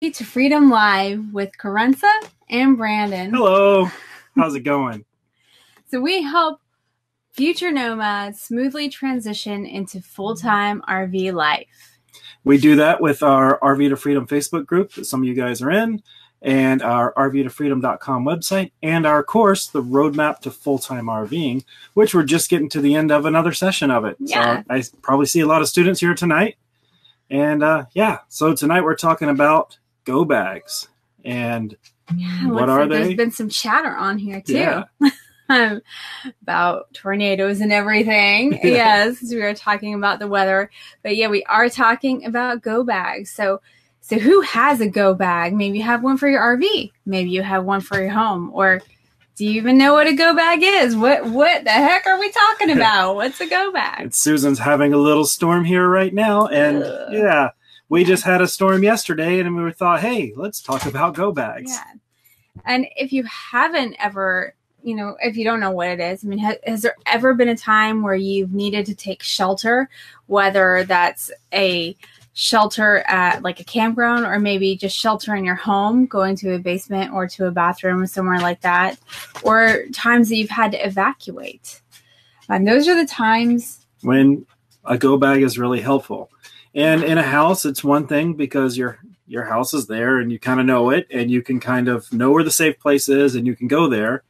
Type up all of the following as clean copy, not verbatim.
RV to Freedom Live with Carenza and Brandon. Hello. How's it going? So we help future nomads smoothly transition into full-time RV life. We do that with our RV to Freedom Facebook group that some of you guys are in, and our rvtofreedom.com website, and our course, The Roadmap to Full-Time RVing, which we're just getting to the end of another session of it. Yeah. So I probably see a lot of students here tonight. And so tonight we're talking about go bags. And what are they? There's been some chatter on here too. Yeah. About tornadoes and everything. Yes, we were talking about the weather. But yeah, we are talking about go bags. So who has a go bag? Maybe you have one for your RV. Maybe you have one for your home. Or do you even know what a go bag is? What the heck are we talking about? What's a go bag? Susan's having a little storm here right now. And we just had a storm yesterday, and we thought, hey, let's talk about go bags. Yeah. And if you haven't ever, if you don't know what it is, I mean, has there ever been a time where you've needed to take shelter, whether that's a shelter at like a campground or maybe just shelter in your home, going to a basement or to a bathroom or somewhere like that, or times that you've had to evacuate? And those are the times when a go bag is really helpful. And in a house, it's one thing because your house is there and you kind of know it and you can kind of know where the safe place is and you can go there.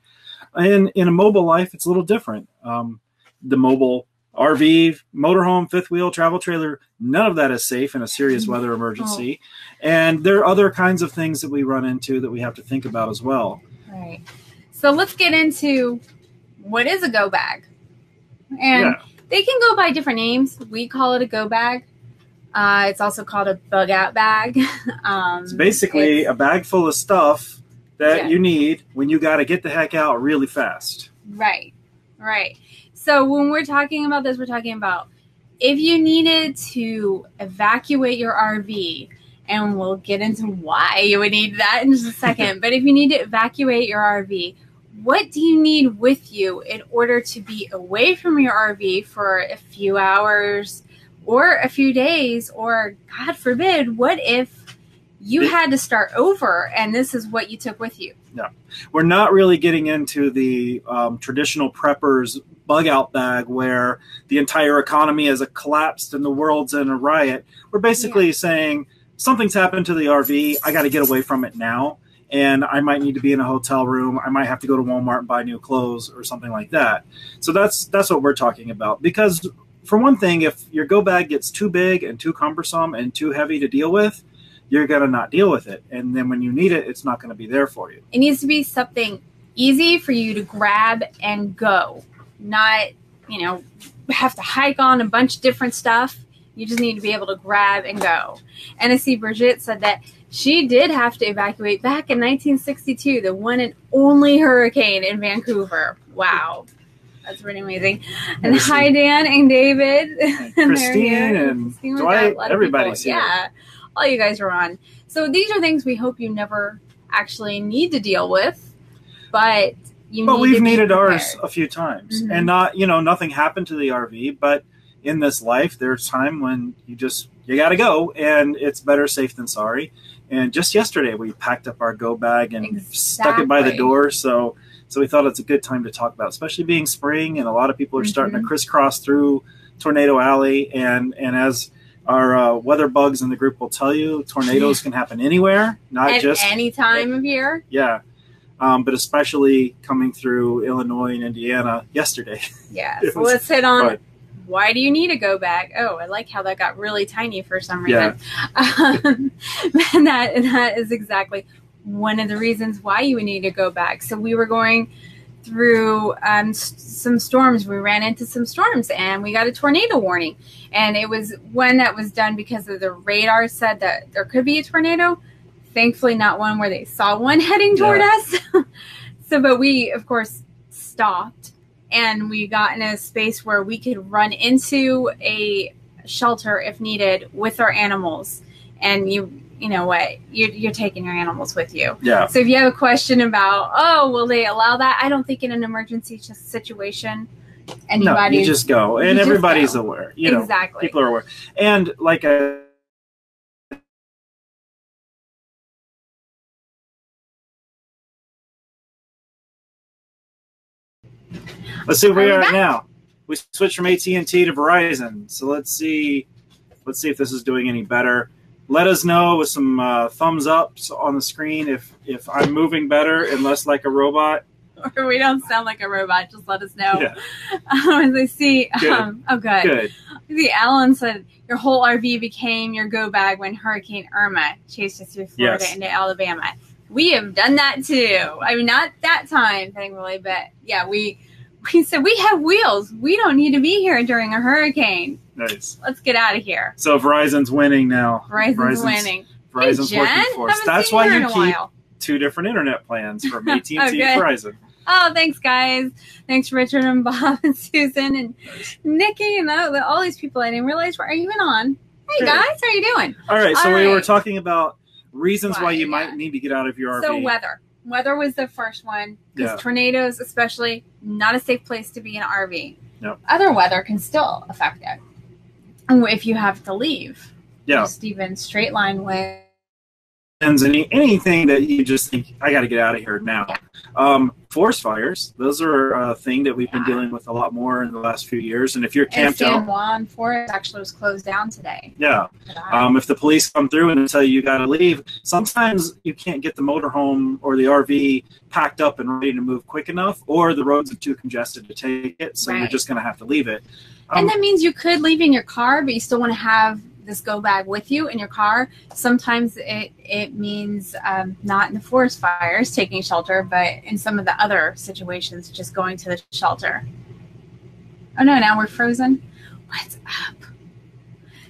And in a mobile life, it's a little different. The mobile RV, motorhome, fifth wheel, travel trailer, none of that is safe in a serious weather emergency. And there are other kinds of things that we run into that we have to think about as well. Right. So let's get into what is a go bag. And they can go by different names. We call it a go bag. It's also called a bug out bag. It's basically a bag full of stuff that you need when you got to get the heck out really fast. Right. So when we're talking about this, we're talking about if you needed to evacuate your RV, and we'll get into why you would need that in just a second. But if you need to evacuate your RV, what do you need with you in order to be away from your RV for a few hours or a few days, or God forbid, what if you had to start over and this is what you took with you? No, we're not really getting into the traditional preppers bug out bag where the entire economy has collapsed and the world's in a riot. We're basically saying something's happened to the RV. I got to get away from it now. And I might need to be in a hotel room. I might have to go to Walmart and buy new clothes or something like that. So that's what we're talking about. Because for one thing, if your go bag gets too big and too cumbersome and too heavy to deal with, you're going to not deal with it. And then when you need it, it's not going to be there for you. It needs to be something easy for you to grab and go. Not, have to hike on a bunch of different stuff. You just need to be able to grab and go. And I see Bridget said that she did have to evacuate back in 1962, the one and only hurricane in Vancouver. Wow. That's pretty amazing. And hi, Dan and David. And Christine and Dwight. Everybody's here. Yeah. All you guys are on. So these are things we hope you never actually need to deal with, but we've needed ours a few times. Mm-hmm. And nothing happened to the RV, but in this life, there's time when you got to go, and it's better safe than sorry. And just yesterday, we packed up our go bag and stuck it by the door. So we thought it's a good time to talk about, especially being spring, and a lot of people are starting to crisscross through Tornado Alley. And as our weather bugs in the group will tell you, tornadoes can happen anywhere, not just any time of year. Yeah. But especially coming through Illinois and Indiana yesterday. Yeah. So let's hit on why do you need a go bag? Oh, I like how that got really tiny for some reason. Yeah. And that is exactly one of the reasons why you would need a go bag. So we were going through some storms. We ran into some storms and we got a tornado warning. And it was one that was done because of the radar said that there could be a tornado. Thankfully, not one where they saw one heading toward us. But we, of course, stopped and we got in a space where we could run into a shelter if needed with our animals. And you know what? You're taking your animals with you. Yeah. So if you have a question about, will they allow that? I don't think in an emergency situation, anybody. No, you just go. And everybody's aware. Exactly. People are aware. And like Let's see where we are at now. We switched from AT&T to Verizon. So let's see if this is doing any better. Let us know with some thumbs ups on the screen if I'm moving better and less like a robot. Or we don't sound like a robot. Just let us know. Yeah. As I see, Good. Good. Good. See, Alan said your whole RV became your go bag when Hurricane Irma chased us through Florida into Alabama. We have done that too. I mean, not that time, thankfully, but yeah, we said we have wheels. We don't need to be here during a hurricane. Nice. Let's get out of here. So Verizon's winning now. Verizon's winning. Verizon's hey, working for us. That's why you keep 2 different internet plans from AT&T and Verizon. Oh, thanks, guys. Thanks, Richard and Bob and Susan and Nikki and all these people I didn't realize were even on. Hey, guys, how you doing? All right, so we were talking about reasons why you might need to get out of your RV. So weather. Weather was the first one because tornadoes, especially, not a safe place to be in an RV. Yep. Other weather can still affect it. And if you have to leave, just even straight line wind. Anything that you just think, I got to get out of here now. Forest fires, those are a thing that we've been dealing with a lot more in the last few years. And if you're camped out, San Juan Forest actually was closed down today. Yeah. If the police come through and tell you got to leave, sometimes you can't get the motorhome or the RV packed up and ready to move quick enough, or the roads are too congested to take it, so you're just going to have to leave it. And that means you could leave in your car, but you still want to have this go bag with you in your car. Sometimes it means not in the forest fires taking shelter, but in some of the other situations just going to the shelter. Oh no, now we're frozen. What's up?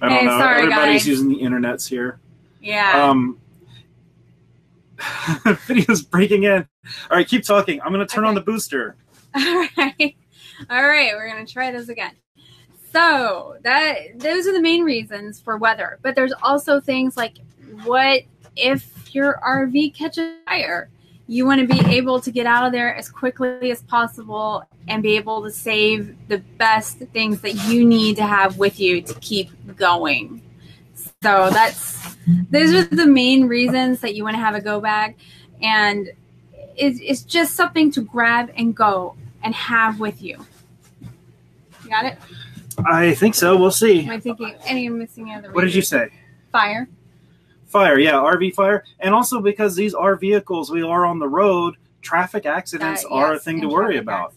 I don't know. Sorry, everybody's guys. using the internet here. Yeah. Video's breaking in. All right, keep talking. I'm going to turn on the booster. All right, we're going to try this again. So those are the main reasons for weather. But there's also things like, what if your RV catches fire? You want to be able to get out of there as quickly as possible and be able to save the best things that you need to have with you to keep going. So those are the main reasons that you want to have a go bag. And it's just something to grab and go and have with you. You got it? I think so. We'll see. Am I thinking any missing other? What did you say? Fire. Fire, yeah, RV fire. And also because these are vehicles, we are on the road, traffic accidents are a thing to worry about.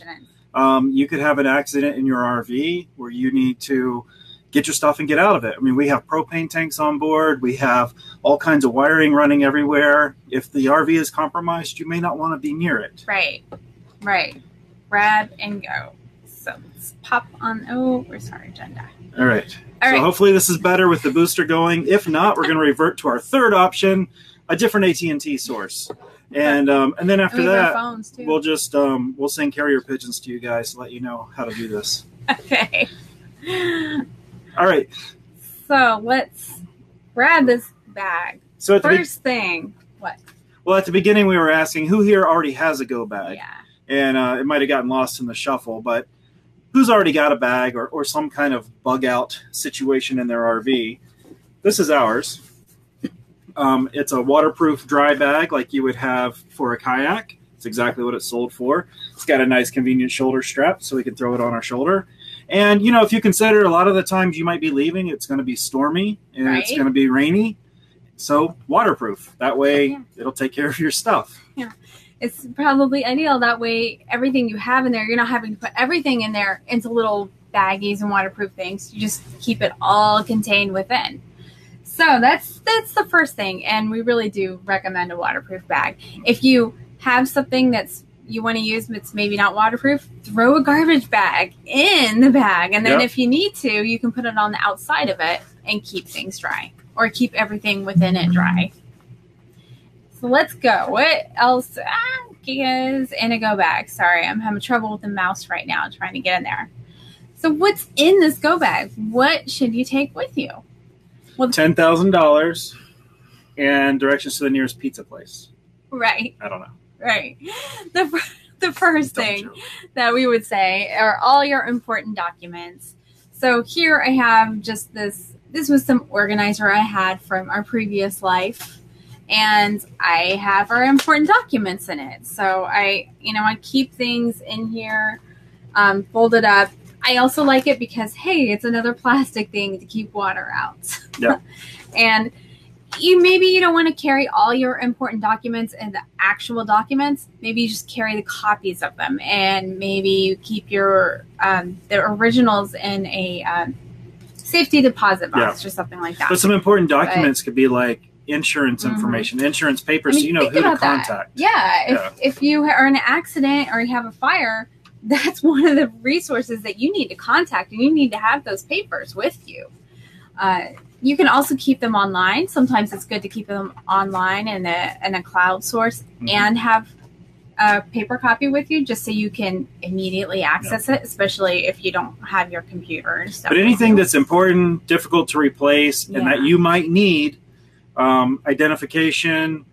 You could have an accident in your RV where you need to get your stuff and get out of it. I mean, we have propane tanks on board. We have all kinds of wiring running everywhere. If the RV is compromised, you may not want to be near it. Right. Grab and go. So let's pop on over. Sorry, agenda. All right. Hopefully this is better with the booster going. If not, we're going to revert to our third option, a different AT&T source. And then after that, we'll just we'll send carrier pigeons to you guys to let you know how to do this. Okay. All right. So let's grab this bag. So first thing, what? Well, at the beginning we were asking who here already has a go bag. Yeah. And it might have gotten lost in the shuffle, but who's already got a bag or some kind of bug out situation in their RV? This is ours. It's a waterproof dry bag like you would have for a kayak. It's exactly what it's sold for. It's got a nice convenient shoulder strap so we can throw it on our shoulder. And, you know, if you consider a lot of the times you might be leaving, it's going to be stormy and it's going to be rainy. So waterproof. That way it'll take care of your stuff. Yeah. It's probably ideal. That way, everything you have in there, you're not having to put everything in there into little baggies and waterproof things. You just keep it all contained within. So that's the first thing. And we really do recommend a waterproof bag. If you have something that's you want to use that's maybe not waterproof, throw a garbage bag in the bag. And then if you need to, you can put it on the outside of it and keep things dry or keep everything within it dry. So let's go. What else is in a go bag? Sorry, I'm having trouble with the mouse right now trying to get in there. So what's in this go bag? What should you take with you? Well, $10,000 and directions to the nearest pizza place. Right. I don't know. Right. The first thing that we would say are all your important documents. So here I have just this. This was some organizer I had from our previous life. And I have our important documents in it. So I keep things in here folded up. I also like it because, hey, it's another plastic thing to keep water out. Yeah. And maybe you don't want to carry all your important documents and the actual documents. Maybe you just carry the copies of them, and maybe you keep your the originals in a safety deposit box or something like that. But some important documents could be like insurance information, insurance papers, so you know who to contact. Yeah, if you are in an accident or you have a fire, that's one of the resources that you need to contact, and you need to have those papers with you. You can also keep them online. Sometimes it's good to keep them online in a cloud source and have a paper copy with you, just so you can immediately access it, especially if you don't have your computer and stuff. But anything that's important, difficult to replace, and that you might need, identification,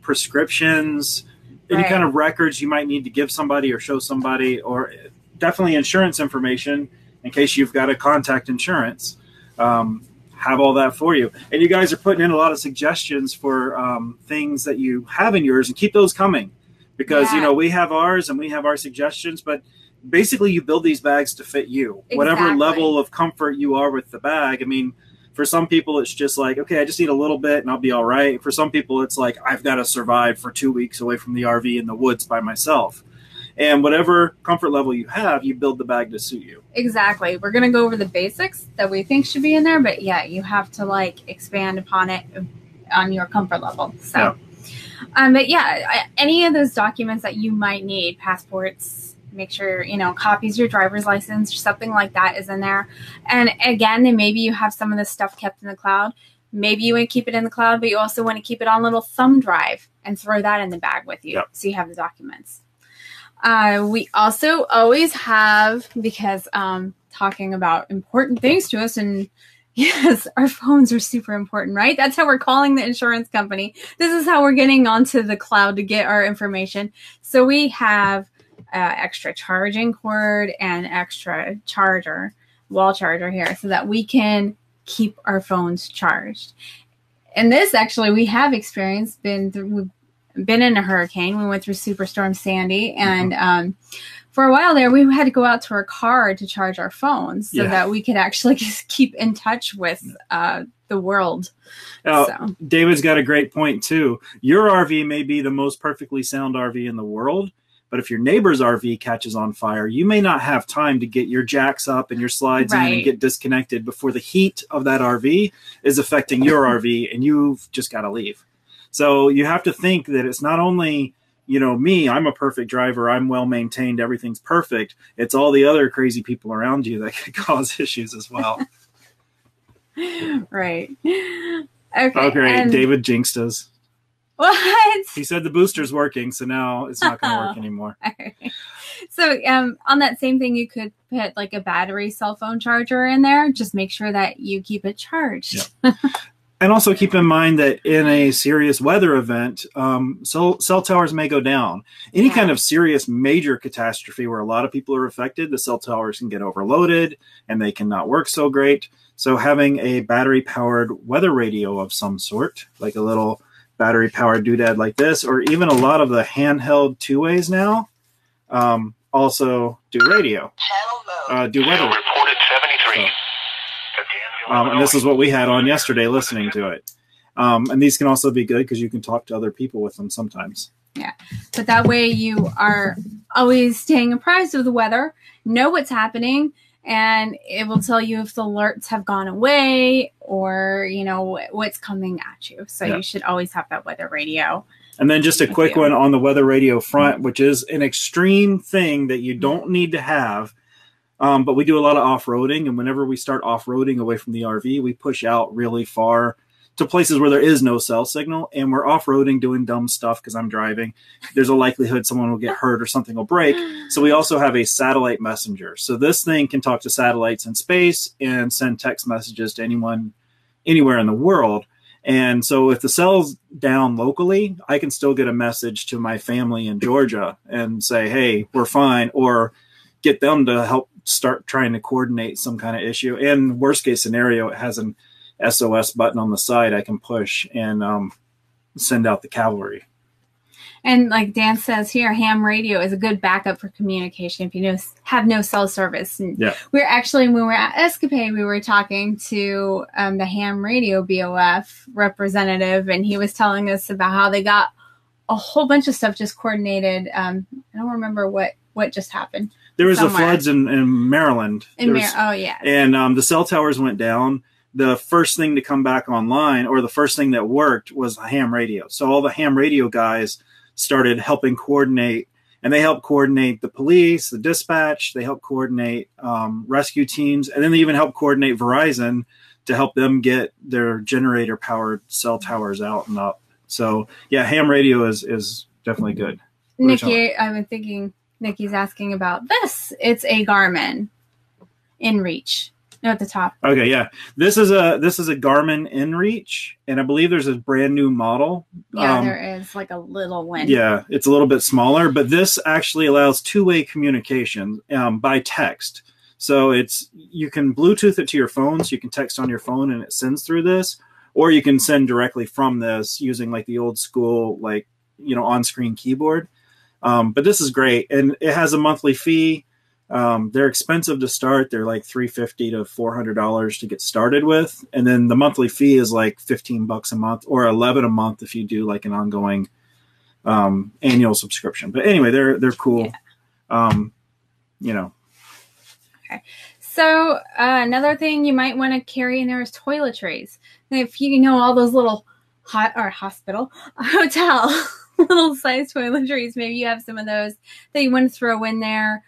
prescriptions, any kind of records you might need to give somebody or show somebody, or definitely insurance information in case you've got to contact insurance. Have all that for you. And you guys are putting in a lot of suggestions for things that you have in yours, and keep those coming, because you know, we have ours and we have our suggestions, but basically you build these bags to fit you. Whatever level of comfort you are with the bag. I mean, for some people it's just like, okay, I just need a little bit and I'll be all right. For some people it's like, I've got to survive for 2 weeks away from the RV in the woods by myself. And whatever comfort level you have, you build the bag to suit you. Exactly. We're going to go over the basics that we think should be in there, but yeah, you have to like expand upon it on your comfort level. So, but yeah, any of those documents that you might need, passports, make sure, you know, copies of your driver's license or something like that is in there. And again, then maybe you have some of this stuff kept in the cloud. Maybe you want to keep it in the cloud, but you also want to keep it on a little thumb drive and throw that in the bag with you. So you have the documents. We also always have, because talking about important things to us, and yes, our phones are super important, right? That's how we're calling the insurance company. This is how we're getting onto the cloud to get our information. So we have extra charging cord and extra wall charger here, so that we can keep our phones charged. And this actually we have experienced, we've been in a hurricane. We went through Superstorm Sandy, and for a while there, we had to go out to our car to charge our phones so that we could actually just keep in touch with the world. So. David's got a great point too. Your RV may be the most perfectly sound RV in the world, but if your neighbor's RV catches on fire, you may not have time to get your jacks up and your slides in and get disconnected before the heat of that RV is affecting your RV, and you've just got to leave. So you have to think that it's not only, you know, me, I'm a perfect driver, I'm well maintained, everything's perfect. It's all the other crazy people around you that could cause issues as well. Right. Okay. And David jinxed us. What? He said the booster's working, so now it's not going to work anymore. Okay. So on that same thing, you could put like a battery cell phone charger in there. Just make sure that you keep it charged. Yeah. And also keep in mind that in a serious weather event, cell towers may go down. Any kind of serious major catastrophe where a lot of people are affected, the cell towers can get overloaded and they cannot work so great. So having a battery-powered weather radio of some sort, like a little battery-powered doodad like this, or even a lot of the handheld two-ways now, also do radio, do weather. Reported 73. So. And this is what we had on yesterday listening to it. And these can also be good because you can talk to other people with them sometimes. Yeah. But that way you are always staying apprised of the weather, know what's happening, and it will tell you if the alerts have gone away or, you know, what's coming at you. So you should always have that weather radio. And then just a quick one on the weather radio front, which is an extreme thing that you don't need to have. But we do a lot of off-roading, and whenever we start off-roading away from the RV, we push out really far to places where there is no cell signal, and we're off-roading doing dumb stuff because I'm driving. There's a likelihood someone will get hurt or something will break. So we also have a satellite messenger. So this thing can talk to satellites in space and send text messages to anyone anywhere in the world. And so if the cell's down locally, I can still get a message to my family in Georgia and say, hey, we're fine, or get them to help start trying to coordinate some kind of issue. And worst case scenario, it has an SOS button on the side I can push and send out the cavalry. And like Dan says here, ham radio is a good backup for communication if you have no cell service. And we're actually, when we were at Escapade, we were talking to the ham radio BOF representative, and he was telling us about how they got a whole bunch of stuff just coordinated. I don't remember what just happened. There was the floods in Maryland. And the cell towers went down. The first thing to come back online, or the first thing that worked, was a ham radio. So all the ham radio guys started helping coordinate, and they helped coordinate the police, the dispatch. They helped coordinate rescue teams, and then they even helped coordinate Verizon to help them get their generator-powered cell towers out and up. So yeah, ham radio is definitely good. Nikki, I've been thinking. Nikki's asking about this. It's a Garmin InReach. No, at the top. Okay, yeah. This is a Garmin InReach, and I believe there's a brand new model. Yeah, there is like a little one. Yeah, it's a little bit smaller, but this actually allows two-way communication by text. So you can Bluetooth it to your phone, so you can text on your phone and it sends through this, or you can send directly from this using like the old school on-screen keyboard. But this is great, and it has a monthly fee. They're expensive to start. They're like $350 to $400 to get started with. And then the monthly fee is like $15 a month, or $11 a month if you do like an ongoing annual subscription. But anyway, they're cool. Yeah. Okay. So another thing you might want to carry in there is toiletries. And if you know all those little hotel little size toiletries, maybe you have some of those that you want to throw in there.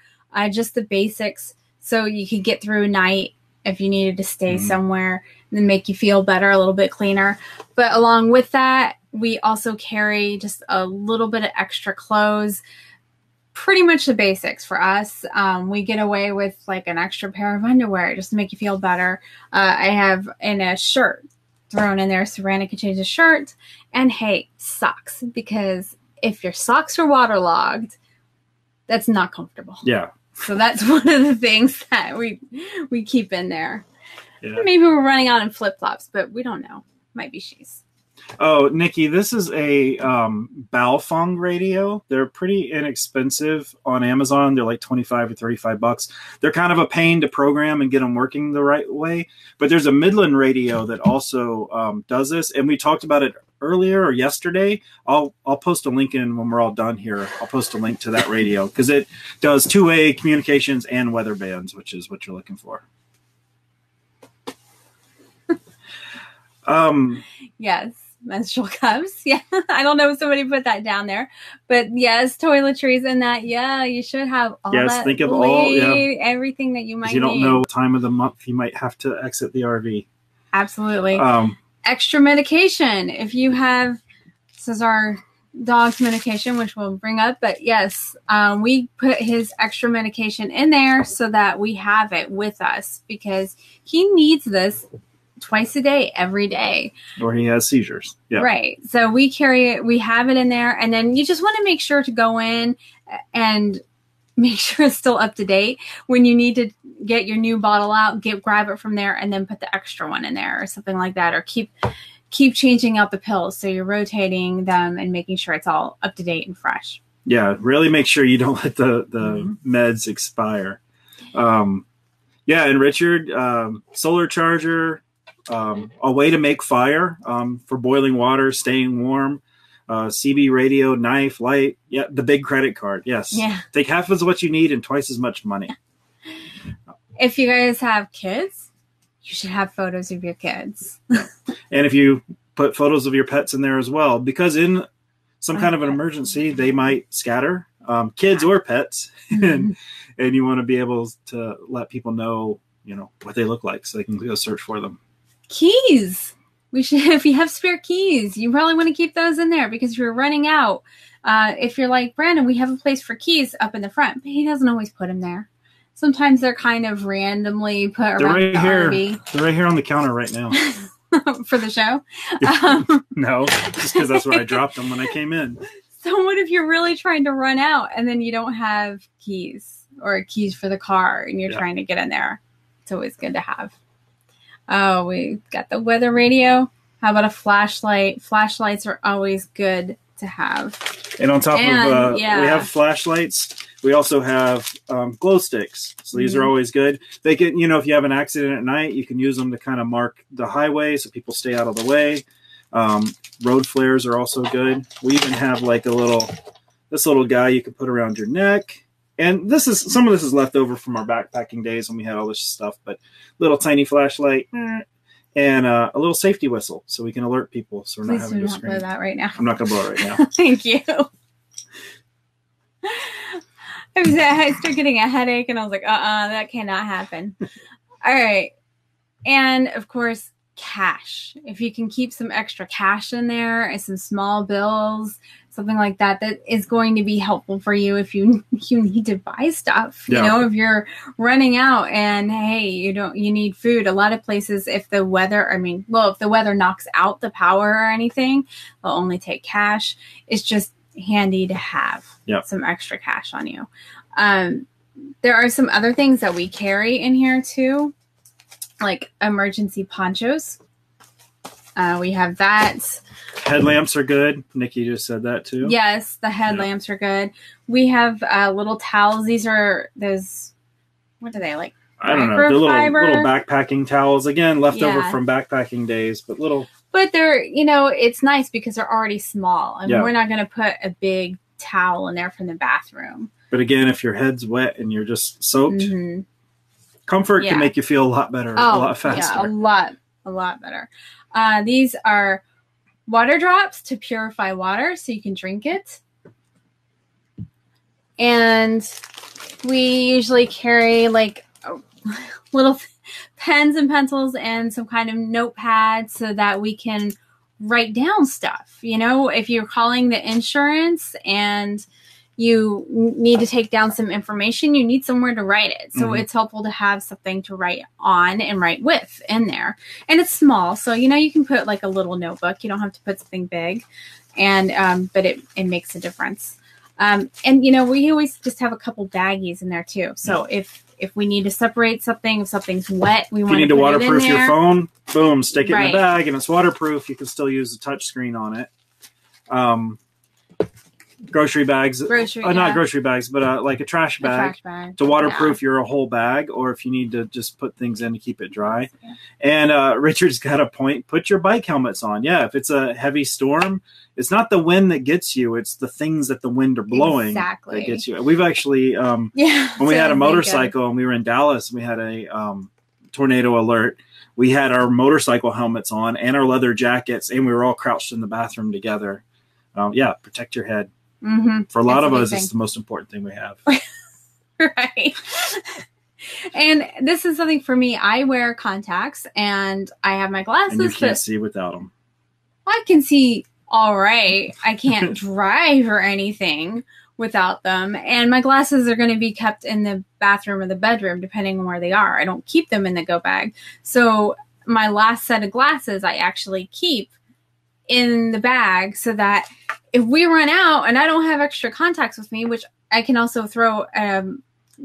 Just the basics, so you could get through a night if you needed to stay somewhere, and then make you feel better, a little bit cleaner. But along with that, we also carry just a little bit of extra clothes. Pretty much the basics for us. We get away with like an extra pair of underwear just to make you feel better. I have a shirt thrown in there so Rana can change the shirt. And hey, socks, because if your socks are waterlogged, that's not comfortable. Yeah. So that's one of the things that we keep in there. Yeah. Maybe we're running out in flip-flops, but we don't know. Might be shoes. Oh, Nikki, this is a Baofeng radio. They're pretty inexpensive on Amazon. They're like $25 or $35. They're kind of a pain to program and get them working the right way. But there's a Midland radio that also does this, and we talked about it earlier or yesterday. I'll post a link in when we're all done here. I'll post a link to that radio because it does two-way communications and weather bands, which is what you're looking for. Yes, menstrual cups. Yeah, I don't know if somebody put that down there, but yes, toiletries and that. Yeah, you should have all that. Yes, think of everything that you might. You don't know what time of the month you might have to exit the RV. Absolutely. Extra medication if you have. This is our dog's medication, which we'll bring up. But yes, we put his extra medication in there so that we have it with us because he needs this twice a day, every day. Or he has seizures. Yeah. Right. So we carry it, we have it in there, and then you just want to make sure to go in and make sure it's still up to date. When you need to get your new bottle out, grab it from there and then put the extra one in there or something like that, or keep changing out the pills. So you're rotating them and making sure it's all up to date and fresh. Yeah. Really make sure you don't let the meds expire. And Richard, solar charger, a way to make fire for boiling water, staying warm, CB radio, knife, light. Yeah, the big credit card. Yes. Yeah. Take half as what you need and twice as much money. If you guys have kids, you should have photos of your kids. And if you put photos of your pets in there as well, because in some kind of an emergency, they might scatter, kids or pets, and you want to be able to let people know, what they look like so they can go search for them. Keys. If you have spare keys, you probably want to keep those in there because you're running out. If you're like, Brandon, we have a place for keys up in the front, but he doesn't always put them there. Sometimes they're kind of randomly put around the RV. They're right here on the counter right now. For the show? No, just because that's where I dropped them when I came in. So what if you're really trying to run out and then you don't have keys or keys for the car and you're trying to get in there? It's always good to have. Oh, we got the weather radio. How about a flashlight? Flashlights are always good to have. And on top of, we have flashlights. We also have glow sticks. So these are always good. They can, if you have an accident at night, you can use them to kind of mark the highway so people stay out of the way. Road flares are also good. We even have like this little guy you can put around your neck. And some of this is left over from our backpacking days when we had all this stuff, but little tiny flashlight and a little safety whistle so we can alert people. So we're not having to scream. Blow that right now. I'm not going to blow it right now. Thank you. I started getting a headache and I was like, that cannot happen. All right. And of course, cash. If you can keep some extra cash in there and some small bills, something like that, that is going to be helpful for you if you need to buy stuff. Yeah. If you're running out and hey, you need food. A lot of places, if the weather knocks out the power or anything, they'll only take cash. It's just handy to have some extra cash on you. There are some other things that we carry in here too, like emergency ponchos. We have that. Headlamps are good. Nikki just said that too. Yes, the headlamps are good. We have little towels. These are those, what are they, like? I don't know. The little backpacking towels. Again, left over from backpacking days, but little. But they're, it's nice because they're already small. And we're not going to put a big towel in there from the bathroom. But again, if your head's wet and you're just soaked, comfort can make you feel a lot better, a lot faster. Yeah, a lot better. These are water drops to purify water so you can drink it. And we usually carry like little pens and pencils and some kind of notepad so that we can write down stuff. If you're calling the insurance and you need to take down some information, you need somewhere to write it. So it's helpful to have something to write on and write with in there. And it's small. So, you can put like a little notebook. You don't have to put something big. And, but it makes a difference. And, we always just have a couple baggies in there too. So if we need to separate something, if something's wet, we want to put it in there. If you need to waterproof your phone, boom, stick it in the bag and it's waterproof. You can still use the touch screen on it. Grocery bags, not grocery bags, but like a trash bag to waterproof your whole bag, or if you need to just put things in to keep it dry. Yeah. And Richard's got a point. Put your bike helmets on. Yeah, if it's a heavy storm, it's not the wind that gets you; it's the things that the wind are blowing that gets you. We've actually, when we had a motorcycle and we were in Dallas, and we had a tornado alert. We had our motorcycle helmets on and our leather jackets, and we were all crouched in the bathroom together. Protect your head. For a lot of us, it's the most important thing we have. Right. And this is something for me. I wear contacts and I have my glasses. And you can't see without them. I can see all right. I can't drive or anything without them. And my glasses are going to be kept in the bathroom or the bedroom, depending on where they are. I don't keep them in the go bag. So my last set of glasses, I actually keep in the bag so that if we run out and I don't have extra contacts with me, which I can also throw,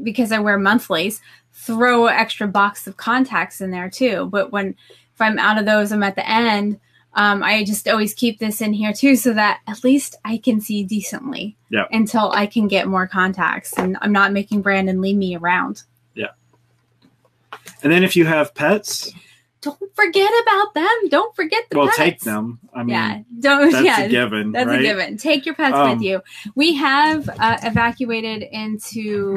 because I wear monthlies, throw an extra box of contacts in there too. But if I'm out of those, I'm at the end. I just always keep this in here too, so that at least I can see decently until I can get more contacts and I'm not making Brandon leave me around. Yeah. And then if you have pets, don't forget about them. Don't forget the pets. Well, take them. I mean, that's a given. That's a given. Take your pets with you. We have evacuated into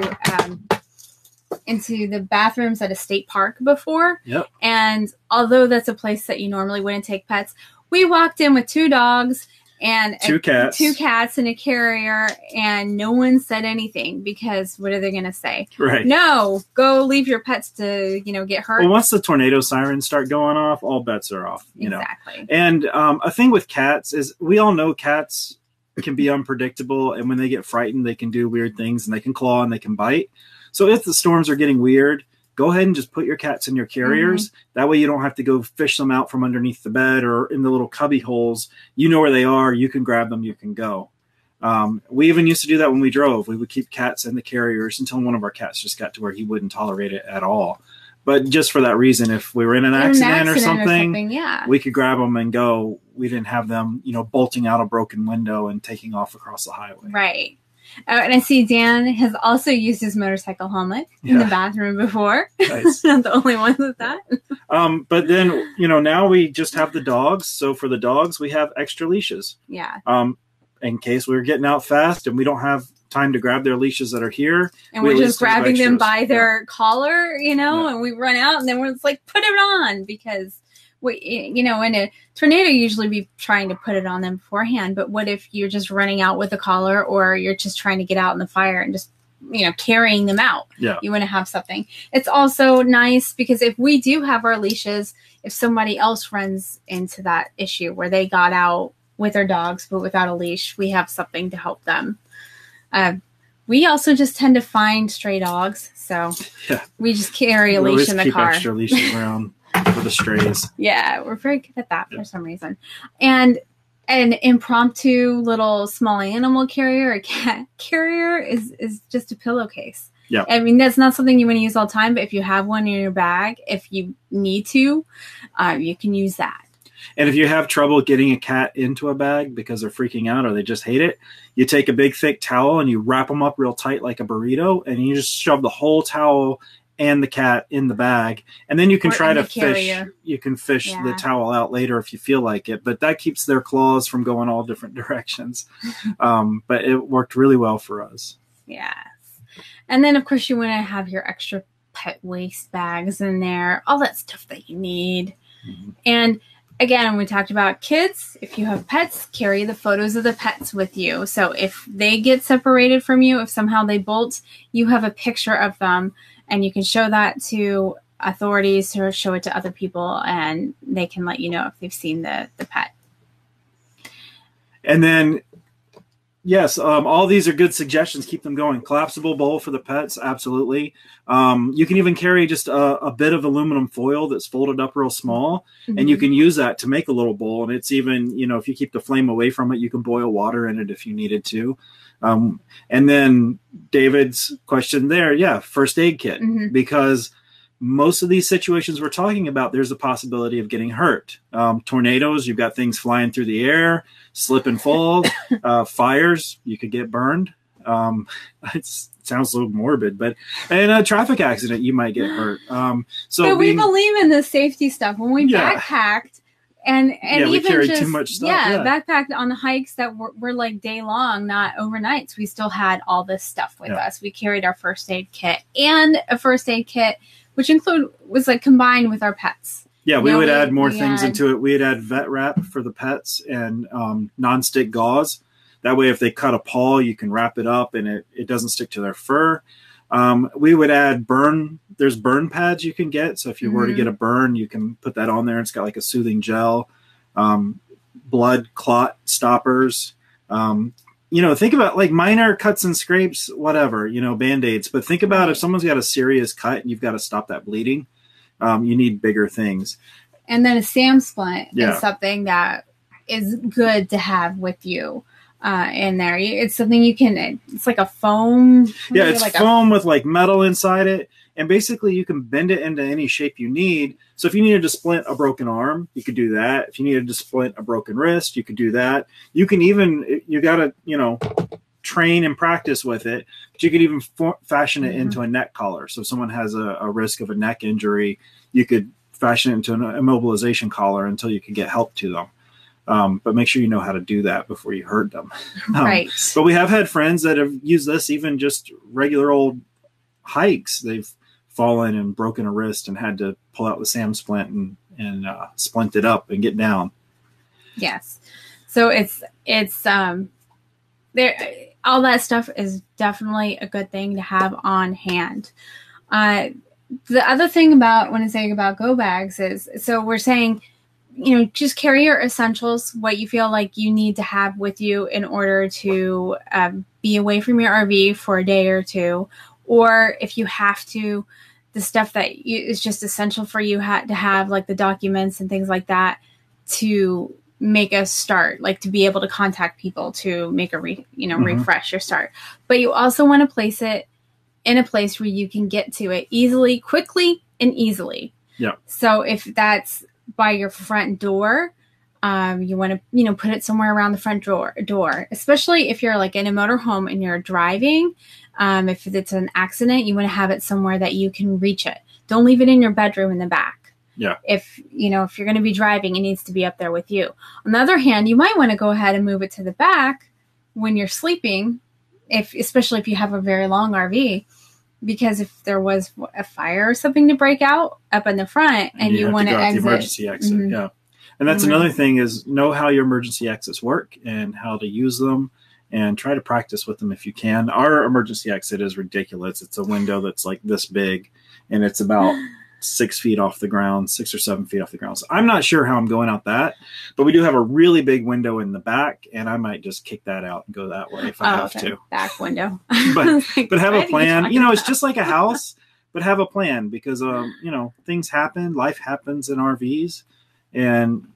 the bathrooms at a state park before. Yep. And although that's a place that you normally wouldn't take pets, we walked in with 2 dogs and 2 cats and a carrier, and no one said anything because what are they going to say? Right. No, go leave your pets to, get hurt. Well, once the tornado sirens start going off, all bets are off, Exactly. And a thing with cats is we all know cats can be unpredictable. And when they get frightened, they can do weird things and they can claw and they can bite. So if the storms are getting weird, go ahead and just put your cats in your carriers. That way you don't have to go fish them out from underneath the bed or in the little cubby holes. You know where they are. You can grab them. You can go. We even used to do that when we drove. We would keep cats in the carriers until one of our cats just got to where he wouldn't tolerate it at all. But just for that reason, if we were in an accident or something, yeah, we could grab them and go. We didn't have them, bolting out a broken window and taking off across the highway. Right. And I see Dan has also used his motorcycle helmet in the bathroom before. Nice. Not the only one with that. But then, now we just have the dogs. So for the dogs, we have extra leashes. Yeah. In case we're getting out fast and we don't have time to grab their leaches that are here. And we're just grabbing them by their collar, and we run out and then we're just like, put it on, because in a tornado, usually be trying to put it on them beforehand. But what if you're just running out with a collar, or you're just trying to get out in the fire and just, carrying them out? Yeah. You want to have something. It's also nice because if we do have our leashes, if somebody else runs into that issue where they got out with their dogs but without a leash, we have something to help them. We also just tend to find stray dogs, so we just carry a leash in the car. Extra leashes around for the strays. Yeah, we're very good at that for some reason. And an impromptu little small animal carrier, a cat carrier, is just a pillowcase. Yeah. I mean, that's not something you want to use all the time, but if you have one in your bag, if you need to, you can use that. And if you have trouble getting a cat into a bag because they're freaking out or they just hate it, you take a big thick towel and you wrap them up real tight like a burrito, and you just shove the whole towel and the cat in the bag, and then you can try to fish. You can fish the towel out later if you feel like it, but that keeps their claws from going all different directions. But it worked really well for us. Yes. And then, of course, you want to have your extra pet waste bags in there, all that stuff that you need. Mm-hmm. And again, we talked about kids. If you have pets, carry the photos of the pets with you. So if they get separated from you, if somehow they bolt, you have a picture of them, and you can show that to authorities or show it to other people, and they can let you know if they've seen the pet. And then, yes, all these are good suggestions. Keep them going. Collapsible bowl for the pets, absolutely. You can even carry just a bit of aluminum foil that's folded up real small, and you can use that to make a little bowl. And it's even, if you keep the flame away from it, you can boil water in it if you needed to. And then David's question there, first aid kit, because most of these situations we're talking about, there's a possibility of getting hurt. Tornadoes, you've got things flying through the air, slip and fall. Fires, you could get burned. It sounds a little morbid, but in a traffic accident, you might get hurt. So we believe in the safety stuff. When we backpacked, and we even carried just too much stuff. Backpacked on hikes that were like day long, not overnights. We still had all this stuff with us. We carried our first aid kit and a first aid kit, which was like combined with our pets. Yeah, we would add more things into it. We'd add vet wrap for the pets and nonstick gauze. That way, if they cut a paw, you can wrap it up and it doesn't stick to their fur. We would add there's burn pads you can get. So if you were to get a burn, you can put that on there. It's got like a soothing gel, blood clot stoppers. Think about like minor cuts and scrapes, whatever, Band-Aids. But think about if someone's got a serious cut and you've got to stop that bleeding, you need bigger things. And then a SAM splint is something that is good to have with you. In there, it's something you can. It's like a foam. Yeah, it's like foam with like metal inside it, and basically you can bend it into any shape you need. So if you needed to splint a broken arm, you could do that. If you needed to splint a broken wrist, you could do that. You can even you got to train and practice with it, but you could even fashion it into a neck collar. So if someone has a risk of a neck injury, you could fashion it into an immobilization collar until you can get help to them. But make sure you know how to do that before you hurt them. Right. But we have had friends that have used this, even just regular old hikes. They've fallen and broken a wrist and had to pull out the SAM splint and splint it up and get down. Yes. So it's there. All that stuff is definitely a good thing to have on hand. The other thing about when I say about go bags is, so we're saying, just carry your essentials, what you feel like you need to have with you in order to be away from your RV for a day or two. Or if you have to, the stuff that is just essential for you to have, like the documents and things like that, to make a start, like to be able to contact people to make a refresh your start. But you also want to place it in a place where you can get to it easily, quickly, and easily. Yeah. So if that's by your front door, you want to, put it somewhere around the front door, especially if you're like in a motorhome and you're driving. If it's an accident, you want to have it somewhere that you can reach it. Don't leave it in your bedroom in the back. Yeah. If you're going to be driving, it needs to be up there with you. On the other hand, you might want to go ahead and move it to the back when you're sleeping, especially if you have a very long RV. Because if there was a fire or something to break out up in the front and you want to exit. The emergency exit, mm-hmm. Yeah. And that's another thing is know how your emergency exits work and how to use them and try to practice with them if you can. Our emergency exit is ridiculous. It's a window that's like this big and it's about 6 feet off the ground, 6 or 7 feet off the ground. So I'm not sure how I'm going out that, but we do have a really big window in the back and I might just kick that out and go that way if I have to. Back window. but have a plan. It's just like a house, but have a plan because, things happen, life happens in RVs and,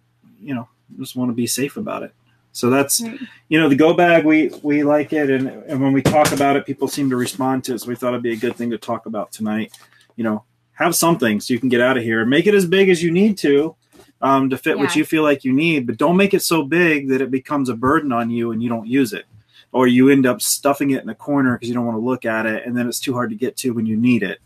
just want to be safe about it. So that's, right. The go bag, we like it. And when we talk about it, people seem to respond to it. So we thought it'd be a good thing to talk about tonight. Have something so you can get out of here. Make it as big as you need to fit what you feel like you need, but don't make it so big that it becomes a burden on you and you don't use it. Or you end up stuffing it in a corner because you don't want to look at it, and then it's too hard to get to when you need it.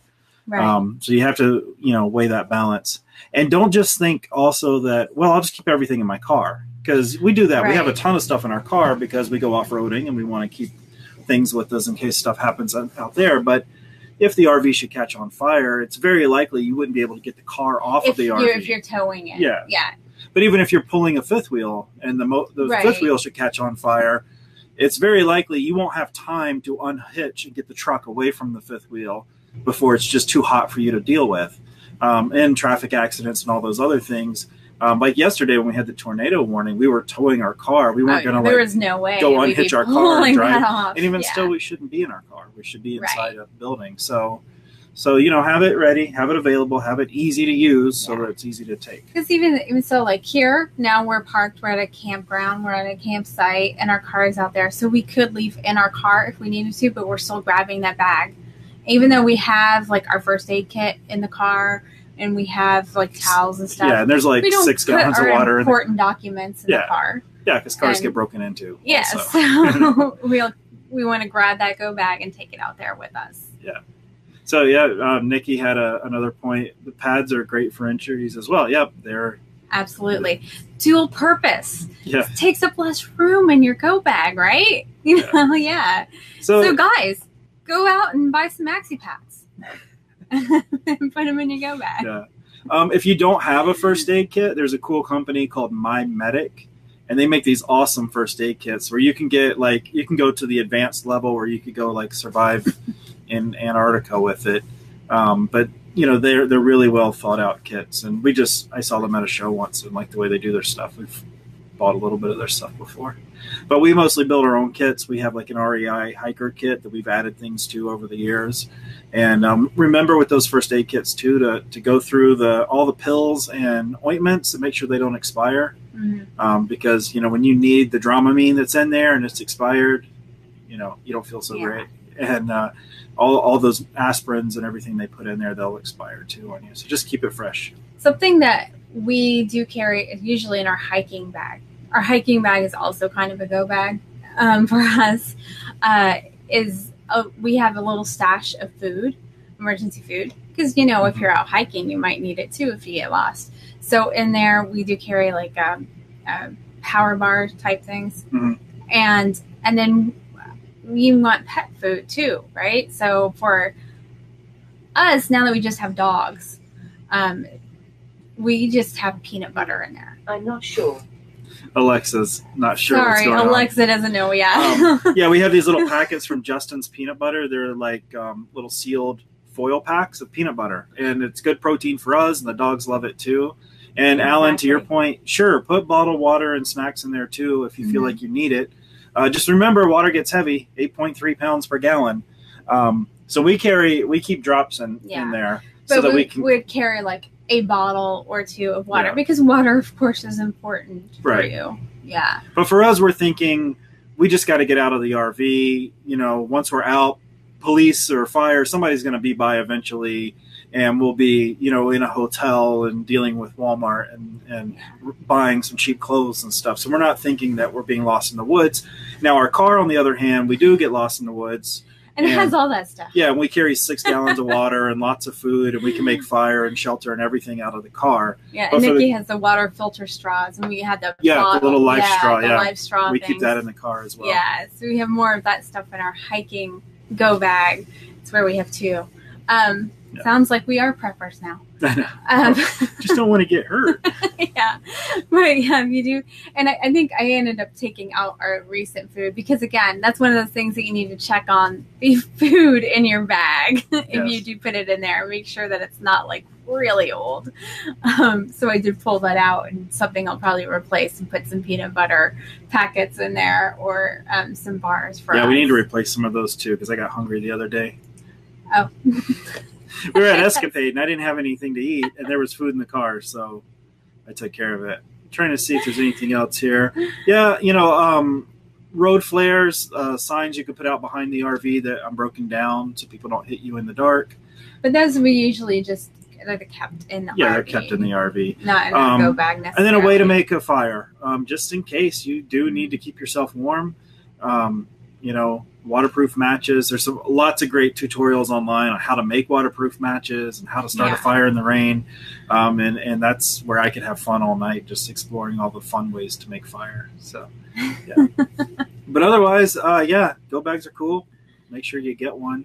Right. So you have to, weigh that balance. And don't just think also that, well, I'll just keep everything in my car. Because we do that. Right. We have a ton of stuff in our car because we go off-roading and we want to keep things with us in case stuff happens out there. But if the RV should catch on fire, it's very likely you wouldn't be able to get the car off of the RV. If you're towing it. Yeah. Yeah. But even if you're pulling a fifth wheel and the fifth wheel should catch on fire, it's very likely you won't have time to unhitch and get the truck away from the fifth wheel before it's just too hot for you to deal with. And traffic accidents and all those other things. Like yesterday when we had the tornado warning, we were towing our car. We weren't going to there was no way go unhitch our car and drive. And even still, we shouldn't be in our car. We should be inside a building. So have it ready, have it available, have it easy to use so that it's easy to take. Because even so, like here, now we're parked, we're at a campground, we're at a campsite, and our car is out there. So we could leave in our car if we needed to, but we're still grabbing that bag. Even though we have like our first aid kit in the car and we have like towels and stuff. Yeah, and there's like 6 gallons of water. Important documents in the car. Yeah, because cars get broken into. Yeah, so we want to grab that go bag and take it out there with us. Yeah. So Nikki had another point. The pads are great for injuries as well. Yep, they're absolutely dual purpose. Yeah, it takes up less room in your go bag, right? Yeah. So guys, go out and buy some maxi pads and put them in your go bag. Yeah. If you don't have a first aid kit, there's a cool company called My Medic, and they make these awesome first aid kits where you can get you can go to the advanced level where you could go survive in Antarctica with it. But they're really well thought out kits, and I saw them at a show once and like the way they do their stuff. We've bought a little bit of their stuff before, but we mostly build our own kits. We have like an REI hiker kit that we've added things to over the years. And remember with those first aid kits too, to go through all the pills and ointments and make sure they don't expire. Mm-hmm. Because when you need the Dramamine that's in there and it's expired, you don't feel so great. And all those aspirins and everything they put in there, they'll expire too on you. So just keep it fresh. Something that we do carry is usually in our hiking bag. Our hiking bag is also kind of a go bag for us. We have a little stash of food, emergency food, because if you're out hiking, you might need it too if you get lost. So in there, we do carry like power bar type things, and then you want pet food too, right? So for us, now that we just have dogs, we just have peanut butter in there. I'm not sure. Alexa's not sure what's going Alexa doesn't know yet. We have these little packets from Justin's Peanut Butter. They're like little sealed foil packs of peanut butter, and it's good protein for us, and the dogs love it too. And Alan, to your point, sure, put bottled water and snacks in there too if you feel like you need it. Just remember, water gets heavy, 8.3 pounds per gallon. So we keep drops in there, but so that we'd carry like a bottle or two of water because water, of course, is important for you. Yeah. But for us, we're thinking we just got to get out of the RV. Once we're out, police or fire, somebody's going to be by eventually. and we'll be, you know, in a hotel and dealing with Walmart and buying some cheap clothes and stuff. So we're not thinking that we're being lost in the woods. Now, our car, on the other hand, we do get lost in the woods. And it has all that stuff. Yeah, and we carry 6 gallons of water and lots of food, and we can make fire and shelter and everything out of the car. Yeah, and Nikki has the water filter straws, and we had the the little life straw. The life straw. We keep that in the car as well. Yeah, so we have more of that stuff in our hiking go bag. It's where we have 2. Sounds like we are preppers now. I know. Just don't want to get hurt. Yeah, but you do. And I think I ended up taking out our recent food because, again, that's one of those things that you need to check on the food in your bag if you do put it in there. Make sure that it's not like really old. So I did pull that out, and something I'll probably replace and put some peanut butter packets in there or some bars for us. Yeah, we need to replace some of those too because I got hungry the other day. Oh. We were at Escapade, and I didn't have anything to eat, and there was food in the car, so I took care of it. I'm trying to see if there's anything else here. Yeah, you know, road flares, signs you can put out behind the RV that I'm broken down so people don't hit you in the dark. But those we usually just they're kept in the RV. Yeah, they're kept in the RV. Not in a go bag necessarily. And then a way to make a fire, just in case you do need to keep yourself warm. You know, waterproof matches. There's lots of great tutorials online on how to make waterproof matches and how to start a fire in the rain. And that's where I could have fun all night, just exploring all the fun ways to make fire. So, yeah. But otherwise, go bags are cool. Make sure you get one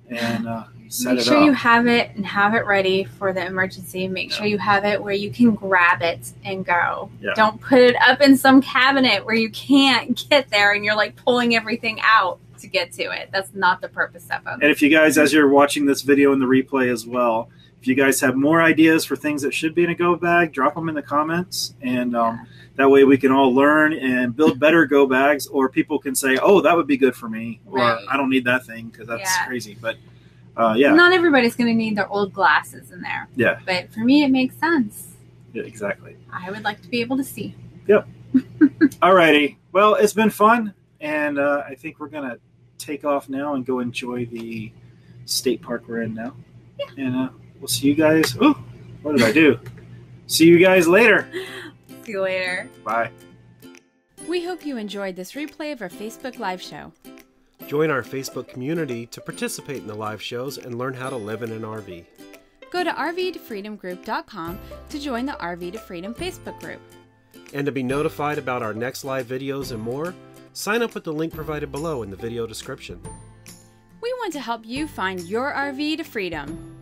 and set it up. Make sure you have it and have it ready for the emergency. Make sure you have it where you can grab it and go. Yeah. Don't put it up in some cabinet where you can't get there and you're like pulling everything out to get to it. That's not the purpose of it. And if you guys, as you're watching this video in the replay as well, if you guys have more ideas for things that should be in a go bag, drop them in the comments, and that way we can all learn and build better go bags, or people can say, oh, that would be good for me, or I don't need that thing because that's crazy. But not everybody's going to need their old glasses in there. Yeah. But for me, it makes sense. Yeah, exactly. I would like to be able to see. Yep. All righty. Well, it's been fun, and I think we're going to take off now and go enjoy the state park we're in now. Yeah. And we'll see you guys. Oh, what did I do? See you guys later. See you later. Bye. We hope you enjoyed this replay of our Facebook live show. Join our Facebook community to participate in the live shows and learn how to live in an RV. Go to rvtofreedomgroup.com to join the RV to Freedom Facebook group. And to be notified about our next live videos and more, sign up with the link provided below in the video description. We want to help you find your RV to freedom.